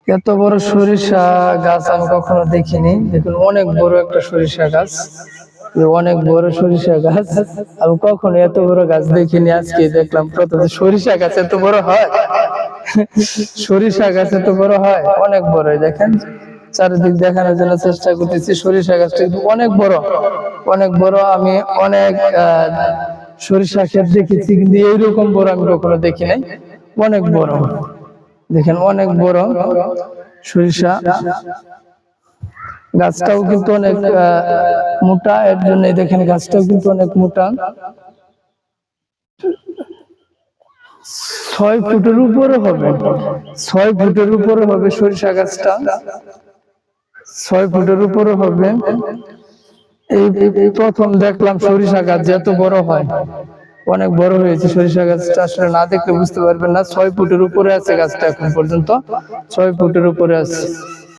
এত বড় সরিষা গাছ আমি কখনো দেখিনি। দেখুন অনেক বড় একটা সরিষা গাছ, অনেক বড় সরিষা গাছ। আমি কখনো এত বড় গাছ দেখিনি, আজকে দেখলাম প্রথম। সরিষা গাছ এত বড় হয়? সরিষা গাছ এত বড় হয়? অনেক বড়। দেখেন চারিদিক দেখানোর জন্য চেষ্টা করতেছি। সরিষা গাছটা কিন্তু অনেক বড়, অনেক বড়। আমি অনেক সরিষা ক্ষেত দেখেছি, কিন্তু এইরকম বড় আমি কখনো দেখি নাই। অনেক বড়, দেখেন অনেক বড় সরিষা গাছটাও কিন্তু অনেক মোটা। এর জন্য দেখেন গাছটাও কিন্তু অনেক মোটা। 6 ফুটের উপরে হবে, 6 ফুটের উপরে হবে সরিষা গাছটা, 6 ফুটের উপরে হবে। এই প্রথম দেখলাম সরিষা গাছ এত বড় হয়। অনেক বড় হয়েছে সরিষা গাছটা, আসলে না দেখলে বুঝতে পারবেন না। 6 ফুটের উপরে আছে গাছটা, এখন পর্যন্ত 6 ফুটের উপরে আছে।